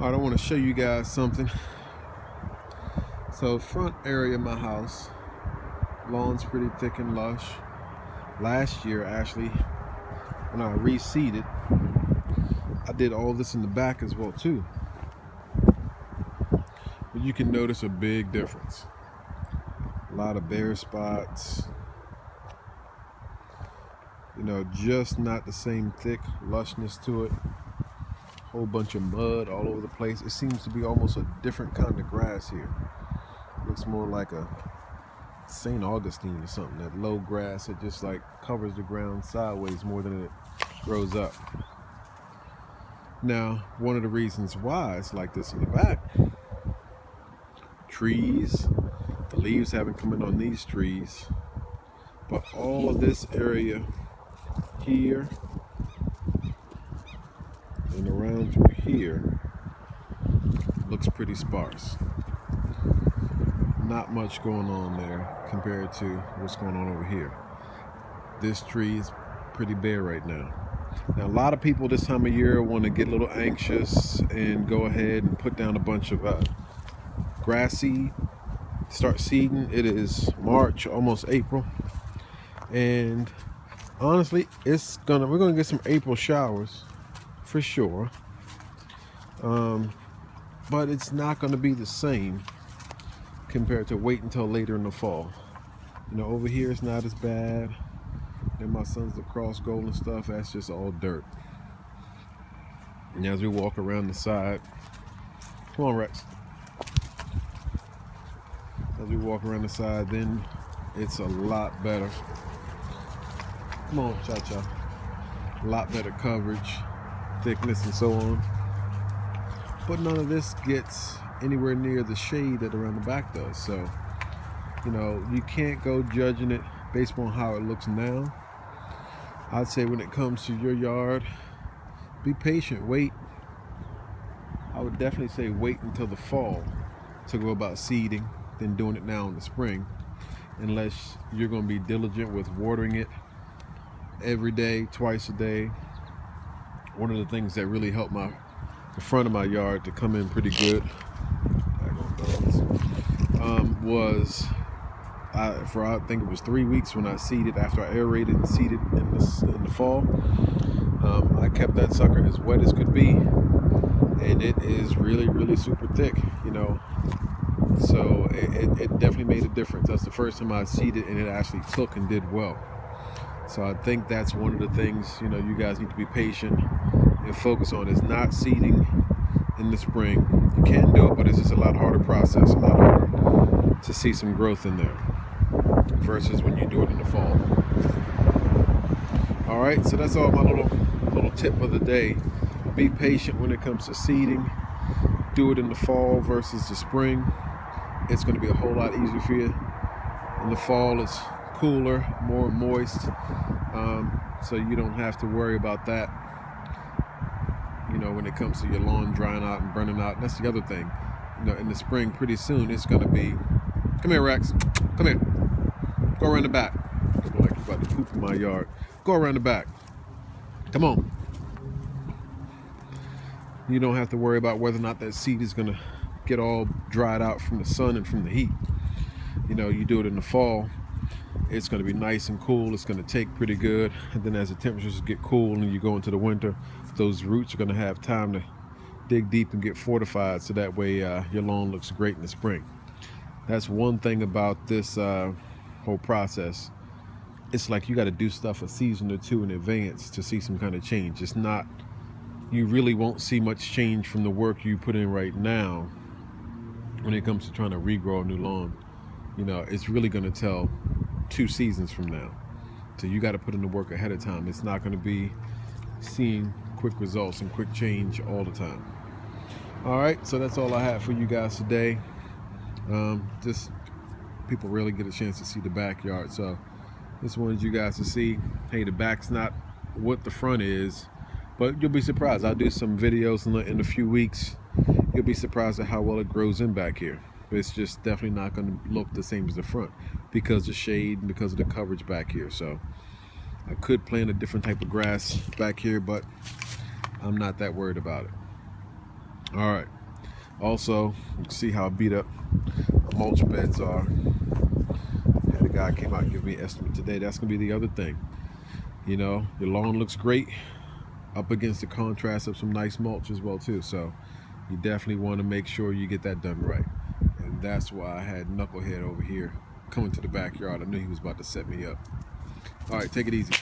I want to show you guys something. So front area of my house, lawn's pretty thick and lush. Last year, actually, when I reseeded, I did all this in the back as well too. But you can notice a big difference. A lot of bare spots. You know, just not the same thick lushness to it. Whole bunch of mud all over the place. It seems to be almost a different kind of grass here. Looks more like a St. Augustine or something, that low grass that just like covers the ground sideways more than it grows up. Now, one of the reasons why it's like this in the back, trees, the leaves haven't come in on these trees, but all of this area here and around through here looks pretty sparse. Not much going on there compared to what's going on over here. This tree is pretty bare right now. Now, a lot of people this time of year want to get a little anxious and go ahead and put down a bunch of grass seed, start seeding. It is March, almost April, and honestly, we're gonna get some April showers for sure, but it's not going to be the same compared to wait until later in the fall. You know, over here it's not as bad. And my son's lacrosse goal and stuff, that's just all dirt. And as we walk around the side, come on Rex. As we walk around the side, then it's a lot better. Come on, Cha-Cha. A lot better coverage, thickness, and so on. But none of this gets anywhere near the shade that around the back does. So, you know, you can't go judging it based on how it looks now. I'd say when it comes to your yard, be patient, wait. I would definitely say wait until the fall to go about seeding than doing it now in the spring, unless you're going to be diligent with watering it every day, twice a day. One of the things that really helped the front of my yard to come in pretty good was I think it was 3 weeks when I seeded, after I aerated and seeded in the fall. I kept that sucker as wet as could be, and it is really super thick, you know. So it definitely made a difference. That's the first time I seeded and it actually took and did well. So I think that's one of the things, you know, you guys need to be patient and focus on, is not seeding in the spring. You can do it, but it's just a lot harder process, a lot harder to see some growth in there versus when you do it in the fall. All right, so that's all my little tip of the day. Be patient when it comes to seeding. Do it in the fall versus the spring. It's going to be a whole lot easier for you. In the fall, it's cooler, more moist, so you don't have to worry about that. You know, when it comes to your lawn drying out and burning out. That's the other thing. You know, in the spring, pretty soon it's going to be, come here Rex, come here, go around the back. I like you're about to poop in my yard. Go around the back, come on. You don't have to worry about whether or not that seed is going to get all dried out from the sun and from the heat. You know, you do it in the fall, it's going to be nice and cool. It's going to take pretty good, and then as the temperatures get cool and you go into the winter, those roots are going to have time to dig deep and get fortified, so that way your lawn looks great in the spring. That's one thing about this whole process. It's like you got to do stuff a season or two in advance to see some kind of change. It's not, you really won't see much change from the work you put in right now when it comes to trying to regrow a new lawn. You know, it's really going to tell 2 seasons from now. So you got to put in the work ahead of time. It's not going to be seeing quick results and quick change all the time. All right, so that's all I have for you guys today. Just people really get a chance to see the backyard, so just wanted you guys to see, hey, the back's not what the front is, but you'll be surprised. I'll do some videos in a few weeks. You'll be surprised at how well it grows in back here. It's just definitely not going to look the same as the front because of the shade and because of the coverage back here. So I could plant a different type of grass back here, but I'm not that worried about it. All right. Also, you can see how beat up the mulch beds are. Had a guy came out and give me an estimate today. That's gonna be the other thing. You know, your lawn looks great up against the contrast of some nice mulch as well too. So you definitely want to make sure you get that done right. And that's why I had Knucklehead over here coming to the backyard. I knew he was about to set me up. All right, take it easy.